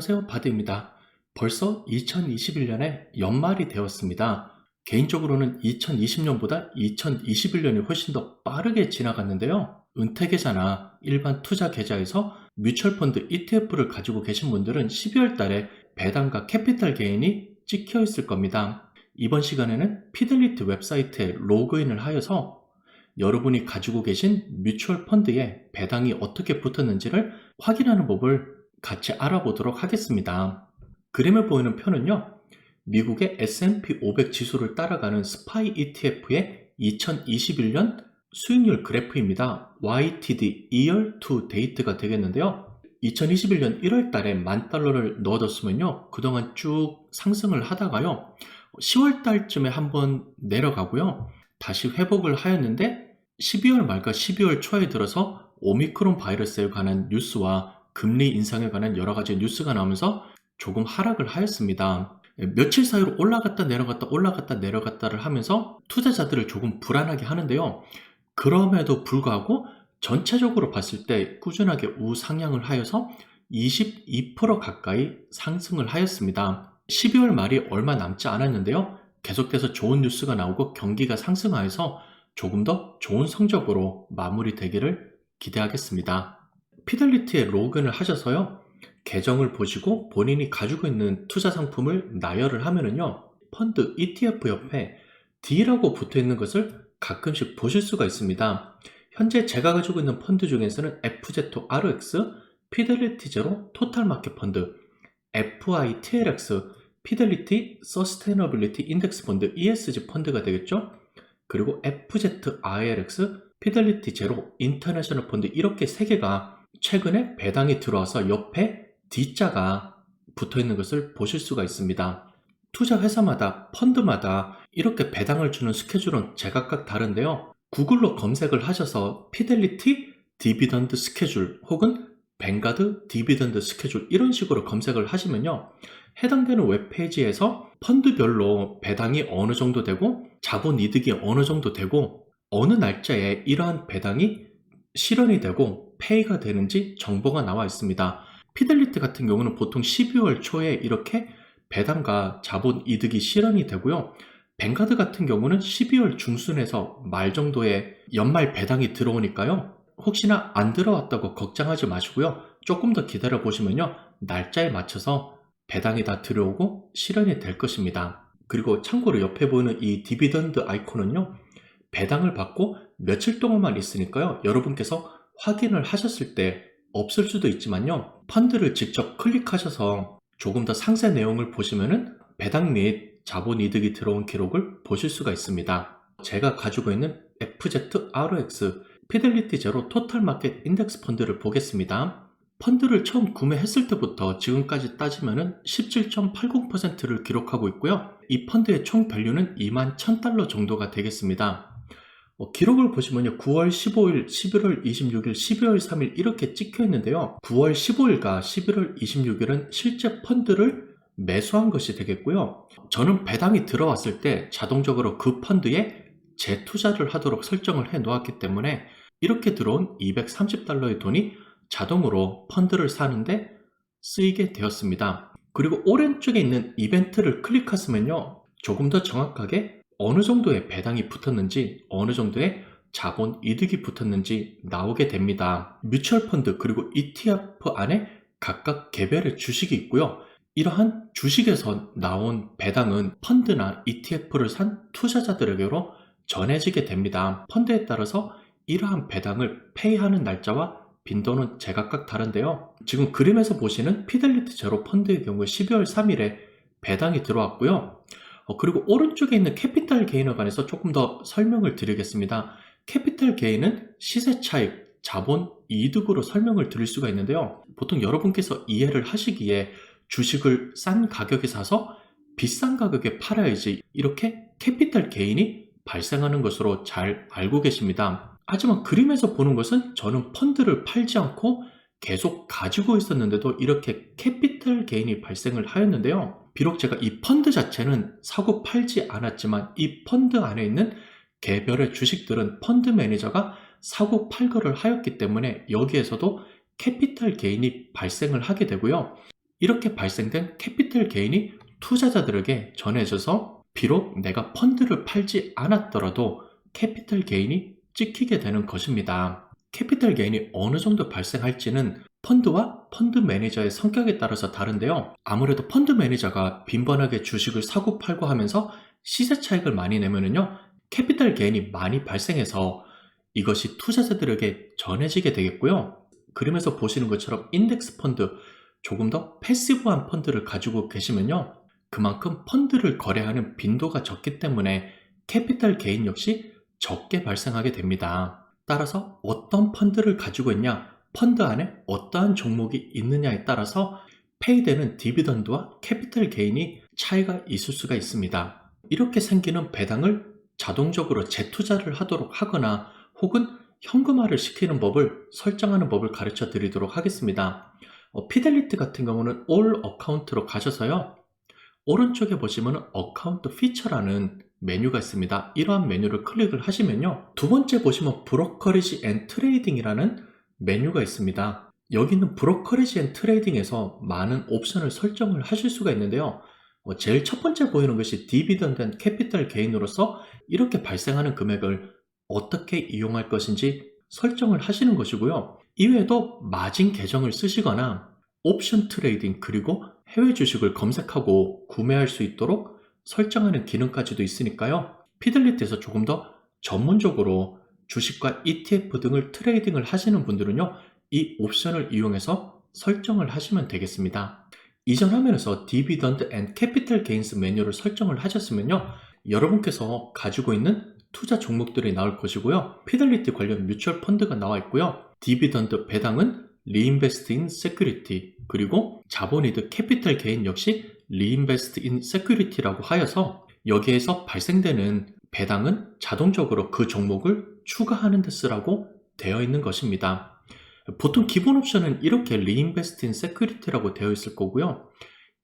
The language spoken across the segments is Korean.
안녕하세요, 바드입니다. 벌써 2021년에 연말이 되었습니다. 개인적으로는 2020년보다 2021년이 훨씬 더 빠르게 지나갔는데요. 은퇴 계좌나 일반 투자 계좌에서 뮤추얼펀드 ETF를 가지고 계신 분들은 12월 달에 배당과 캐피탈 게인이 찍혀 있을 겁니다. 이번 시간에는 피델리티 웹사이트에 로그인을 하여서 여러분이 가지고 계신 뮤추얼 펀드에 배당이 어떻게 붙었는지를 확인하는 법을 같이 알아보도록 하겠습니다. 그림에 보이는 표는요, 미국의 S&P 500 지수를 따라가는 스파이 ETF의 2021년 수익률 그래프입니다. YTD Year to Date가 되겠는데요. 2021년 1월 달에 $10,000를 넣어뒀으면요, 그동안 쭉 상승을 하다가요, 10월 달쯤에 한번 내려가고요, 다시 회복을 하였는데 12월 말과 12월 초에 들어서 오미크론 바이러스에 관한 뉴스와 금리 인상에 관한 여러 가지 뉴스가 나오면서 조금 하락을 하였습니다. 며칠 사이로 올라갔다 내려갔다를 하면서 투자자들을 조금 불안하게 하는데요. 그럼에도 불구하고 전체적으로 봤을 때 꾸준하게 우상향을 하여서 22% 가까이 상승을 하였습니다. 12월 말이 얼마 남지 않았는데요. 계속해서 좋은 뉴스가 나오고 경기가 상승하여서 조금 더 좋은 성적으로 마무리되기를 기대하겠습니다. 피델리티에 로그인을 하셔서요, 계정을 보시고 본인이 가지고 있는 투자 상품을 나열을 하면은요, 펀드 ETF 옆에 D라고 붙어 있는 것을 가끔씩 보실 수가 있습니다. 현재 제가 가지고 있는 펀드 중에서는 FZRX, 피델리티 제로 토탈 마켓 펀드, FITLX, 피델리티 서스테이너빌리티 인덱스 펀드 ESG 펀드가 되겠죠. 그리고 FZILX, 피델리티 제로 인터내셔널 펀드, 이렇게 세 개가 최근에 배당이 들어와서 옆에 D자가 붙어 있는 것을 보실 수가 있습니다. 투자 회사마다 펀드마다 이렇게 배당을 주는 스케줄은 제각각 다른데요. 구글로 검색을 하셔서 피델리티 디비던드 스케줄 혹은 뱅가드 디비던드 스케줄, 이런 식으로 검색을 하시면요, 해당되는 웹페이지에서 펀드별로 배당이 어느 정도 되고 자본 이득이 어느 정도 되고 어느 날짜에 이러한 배당이 실현이 되고 페이가 되는지 정보가 나와 있습니다. 피델리티 같은 경우는 보통 12월 초에 이렇게 배당과 자본 이득이 실현이 되고요. 뱅가드 같은 경우는 12월 중순에서 말 정도에 연말 배당이 들어오니까요, 혹시나 안 들어왔다고 걱정하지 마시고요, 조금 더 기다려 보시면요, 날짜에 맞춰서 배당이 다 들어오고 실현이 될 것입니다. 그리고 참고로 옆에 보이는 이 디비던드 아이콘은요, 배당을 받고 며칠 동안만 있으니까요, 여러분께서 확인을 하셨을 때 없을 수도 있지만요, 펀드를 직접 클릭하셔서 조금 더 상세 내용을 보시면은 배당 및 자본 이득이 들어온 기록을 보실 수가 있습니다. 제가 가지고 있는 FZRX, 피델리티 제로 토탈 마켓 인덱스 펀드를 보겠습니다. 펀드를 처음 구매했을 때부터 지금까지 따지면은 17.80%를 기록하고 있고요. 이 펀드의 총 밸류는 21,000달러 정도가 되겠습니다. 기록을 보시면요, 9월 15일, 11월 26일, 12월 3일 이렇게 찍혀 있는데요. 9월 15일과 11월 26일은 실제 펀드를 매수한 것이 되겠고요. 저는 배당이 들어왔을 때 자동적으로 그 펀드에 재투자를 하도록 설정을 해 놓았기 때문에 이렇게 들어온 230달러의 돈이 자동으로 펀드를 사는데 쓰이게 되었습니다. 그리고 오른쪽에 있는 이벤트를 클릭하시면요, 조금 더 정확하게 어느 정도의 배당이 붙었는지, 어느 정도의 자본 이득이 붙었는지 나오게 됩니다. 뮤추얼 펀드 그리고 ETF 안에 각각 개별의 주식이 있고요. 이러한 주식에서 나온 배당은 펀드나 ETF를 산 투자자들에게로 전해지게 됩니다. 펀드에 따라서 이러한 배당을 페이하는 날짜와 빈도는 제각각 다른데요. 지금 그림에서 보시는 피델리티 제로 펀드의 경우 12월 3일에 배당이 들어왔고요. 그리고 오른쪽에 있는 캐피탈 게인에 관해서 조금 더 설명을 드리겠습니다. 캐피탈 게인은 시세 차익, 자본 이득으로 설명을 드릴 수가 있는데요. 보통 여러분께서 이해를 하시기에 주식을 싼 가격에 사서 비싼 가격에 팔아야지 이렇게 캐피탈 게인이 발생하는 것으로 잘 알고 계십니다. 하지만 그림에서 보는 것은 저는 펀드를 팔지 않고 계속 가지고 있었는데도 이렇게 캐피탈 게인이 발생을 하였는데요. 비록 제가 이 펀드 자체는 사고 팔지 않았지만 이 펀드 안에 있는 개별의 주식들은 펀드 매니저가 사고 팔거를 하였기 때문에 여기에서도 캐피탈 게인이 발생을 하게 되고요. 이렇게 발생된 캐피털 게인이 투자자들에게 전해져서 비록 내가 펀드를 팔지 않았더라도 캐피털 게인이 찍히게 되는 것입니다. 캐피털 게인이 어느 정도 발생할지는 펀드와 펀드 매니저의 성격에 따라서 다른데요. 아무래도 펀드 매니저가 빈번하게 주식을 사고 팔고 하면서 시세 차익을 많이 내면은요, 캐피털 게인이 많이 발생해서 이것이 투자자들에게 전해지게 되겠고요. 그림에서 보시는 것처럼 인덱스 펀드, 조금 더 패시브한 펀드를 가지고 계시면요, 그만큼 펀드를 거래하는 빈도가 적기 때문에 캐피털 게인 역시 적게 발생하게 됩니다. 따라서 어떤 펀드를 가지고 있냐, 펀드 안에 어떠한 종목이 있느냐에 따라서 페이되는 디비던드와 캐피털 게인이 차이가 있을 수가 있습니다. 이렇게 생기는 배당을 자동적으로 재투자를 하도록 하거나 혹은 현금화를 시키는 법을 설정하는 법을 가르쳐 드리도록 하겠습니다. 피델리티 같은 경우는 올 어카운트로 가셔서요, 오른쪽에 보시면 어카운트 피처라는 메뉴가 있습니다. 이러한 메뉴를 클릭을 하시면요, 두 번째 보시면 브로커리지 앤 트레이딩이라는 메뉴가 있습니다. 여기는 브로커리지 앤 트레이딩에서 많은 옵션을 설정을 하실 수가 있는데요. 제일 첫 번째 보이는 것이 디비던드 앤 캐피털 게인으로서 이렇게 발생하는 금액을 어떻게 이용할 것인지 설정을 하시는 것이고요. 이외에도 마진 계정을 쓰시거나 옵션 트레이딩, 그리고 해외 주식을 검색하고 구매할 수 있도록 설정하는 기능까지도 있으니까요. 피델리티에서 조금 더 전문적으로 주식과 ETF 등을 트레이딩을 하시는 분들은요, 이 옵션을 이용해서 설정을 하시면 되겠습니다. 이전 화면에서 디비던드 앤 캐피털 게인스 메뉴를 설정을 하셨으면요, 여러분께서 가지고 있는 투자 종목들이 나올 것이고요. 피델리티 관련 뮤추얼 펀드가 나와 있고요. 디비던드 배당은 리인베스트 인 세큐리티, 그리고 자본이득 캐피털 게인 역시 리인베스트 인 세큐리티라고 하여서 여기에서 발생되는 배당은 자동적으로 그 종목을 추가하는 데 쓰라고 되어 있는 것입니다. 보통 기본 옵션은 이렇게 리인베스트 인 세큐리티라고 되어 있을 거고요.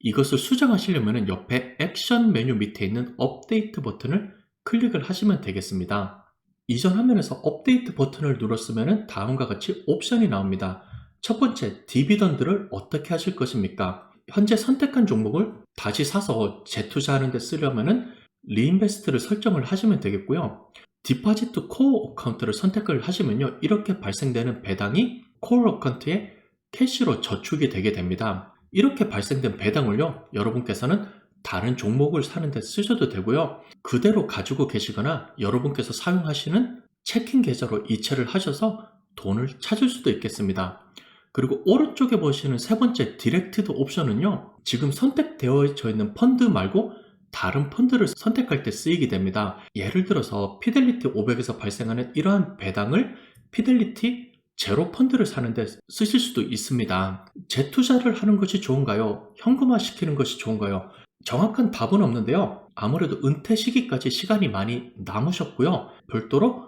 이것을 수정하시려면 옆에 액션 메뉴 밑에 있는 업데이트 버튼을 클릭을 하시면 되겠습니다. 이전 화면에서 업데이트 버튼을 눌렀으면 다음과 같이 옵션이 나옵니다. 첫 번째, 디비던드를 어떻게 하실 것입니까? 현재 선택한 종목을 다시 사서 재투자하는 데 쓰려면 리인베스트를 설정을 하시면 되겠고요. 디파지트 코어 어카운트를 선택을 하시면요, 이렇게 발생되는 배당이 코어 어카운트에 캐시로 저축이 되게 됩니다. 이렇게 발생된 배당을요, 여러분께서는 다른 종목을 사는 데 쓰셔도 되고요. 그대로 가지고 계시거나 여러분께서 사용하시는 체킹 계좌로 이체를 하셔서 돈을 찾을 수도 있겠습니다. 그리고 오른쪽에 보시는 세 번째 디렉티드 옵션은요, 지금 선택되어 있는 펀드 말고 다른 펀드를 선택할 때 쓰이게 됩니다. 예를 들어서 피델리티 500에서 발생하는 이러한 배당을 피델리티 제로 펀드를 사는데 쓰실 수도 있습니다. 재투자를 하는 것이 좋은가요? 현금화 시키는 것이 좋은가요? 정확한 답은 없는데요. 아무래도 은퇴 시기까지 시간이 많이 남으셨고요. 별도로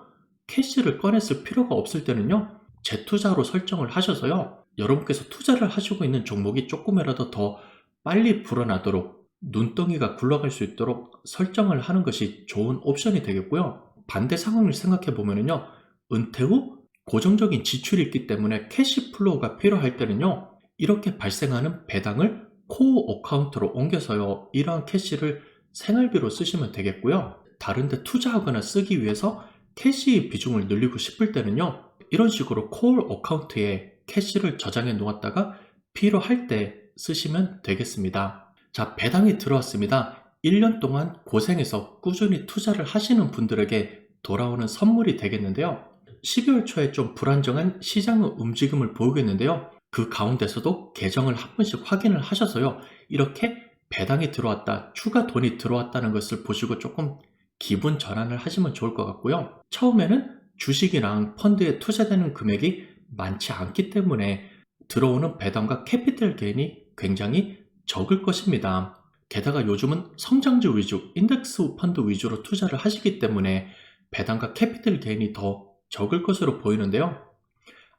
캐시를 꺼냈을 필요가 없을 때는요, 재투자로 설정을 하셔서요, 여러분께서 투자를 하시고 있는 종목이 조금이라도 더 빨리 불어나도록 눈덩이가 굴러갈 수 있도록 설정을 하는 것이 좋은 옵션이 되겠고요. 반대 상황을 생각해 보면요, 은퇴 후 고정적인 지출이 있기 때문에 캐시 플로우가 필요할 때는요, 이렇게 발생하는 배당을 코어 어카운트로 옮겨서요, 이러한 캐시를 생활비로 쓰시면 되겠고요. 다른 데 투자하거나 쓰기 위해서 캐시 비중을 늘리고 싶을 때는요, 이런 식으로 코어 어카운트에 캐시를 저장해 놓았다가 필요할 때 쓰시면 되겠습니다. 자, 배당이 들어왔습니다. 1년 동안 고생해서 꾸준히 투자를 하시는 분들에게 돌아오는 선물이 되겠는데요. 12월 초에 좀 불안정한 시장 움직임을 보이겠는데요. 그 가운데서도 계정을 한 번씩 확인을 하셔서요, 이렇게 배당이 들어왔다, 추가 돈이 들어왔다는 것을 보시고 조금 기분 전환을 하시면 좋을 것 같고요. 처음에는 주식이랑 펀드에 투자되는 금액이 많지 않기 때문에 들어오는 배당과 캐피털 게인이 굉장히 적을 것입니다. 게다가 요즘은 성장주 위주, 인덱스 펀드 위주로 투자를 하시기 때문에 배당과 캐피털 게인이 더 적을 것으로 보이는데요.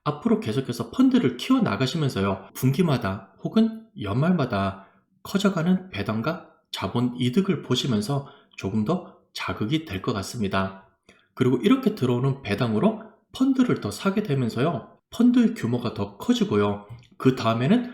앞으로 계속해서 펀드를 키워나가시면서요, 분기마다 혹은 연말마다 커져가는 배당과 자본 이득을 보시면서 조금 더 자극이 될 것 같습니다. 그리고 이렇게 들어오는 배당으로 펀드를 더 사게 되면서요, 펀드의 규모가 더 커지고요. 그 다음에는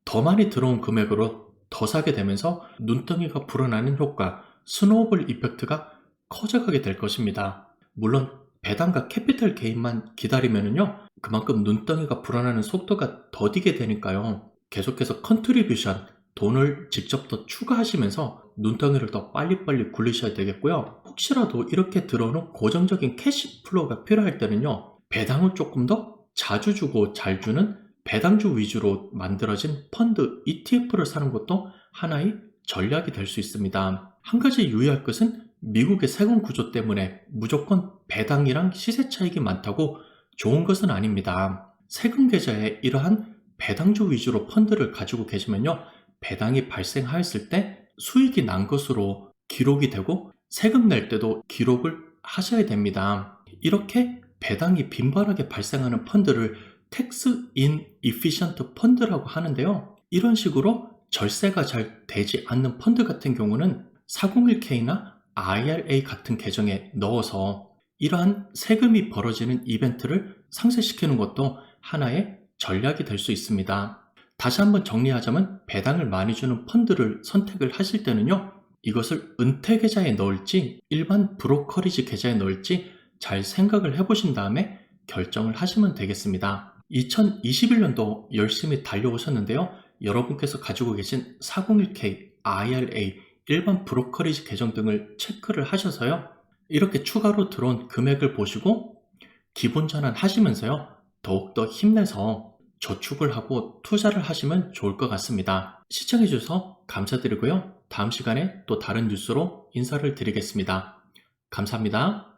더 많이 들어온 금액으로 더 사게 되면서 눈덩이가 불어나는 효과, 스노우볼 이펙트가 커져가게 될 것입니다. 물론 배당과 캐피털 게인만 기다리면은요, 그만큼 눈덩이가 불어나는 속도가 더디게 되니까요. 계속해서 컨트리뷰션, 돈을 직접 더 추가하시면서 눈덩이를 더 빨리빨리 굴리셔야 되겠고요. 혹시라도 이렇게 들어오는 고정적인 캐시 플로우가 필요할 때는요, 배당을 조금 더 자주 주고 잘 주는 배당주 위주로 만들어진 펀드 ETF를 사는 것도 하나의 전략이 될 수 있습니다. 한 가지 유의할 것은 미국의 세금 구조 때문에 무조건 배당이랑 시세 차익이 많다고 좋은 것은 아닙니다. 세금 계좌에 이러한 배당주 위주로 펀드를 가지고 계시면요, 배당이 발생하였을 때 수익이 난 것으로 기록이 되고 세금 낼 때도 기록을 하셔야 됩니다. 이렇게 배당이 빈번하게 발생하는 펀드를 텍스 인 이피션트 펀드라고 하는데요. 이런 식으로 절세가 잘 되지 않는 펀드 같은 경우는 401k나 IRA 같은 계정에 넣어서 이러한 세금이 벌어지는 이벤트를 상쇄시키는 것도 하나의 전략이 될 수 있습니다. 다시 한번 정리하자면 배당을 많이 주는 펀드를 선택을 하실 때는요, 이것을 은퇴 계좌에 넣을지 일반 브로커리지 계좌에 넣을지 잘 생각을 해보신 다음에 결정을 하시면 되겠습니다. 2021년도 열심히 달려오셨는데요. 여러분께서 가지고 계신 401k, IRA, 일반 브로커리지 계정 등을 체크를 하셔서요, 이렇게 추가로 들어온 금액을 보시고 기본 전환 하시면서요, 더욱더 힘내서 저축을 하고 투자를 하시면 좋을 것 같습니다. 시청해주셔서 감사드리고요. 다음 시간에 또 다른 뉴스로 인사를 드리겠습니다. 감사합니다.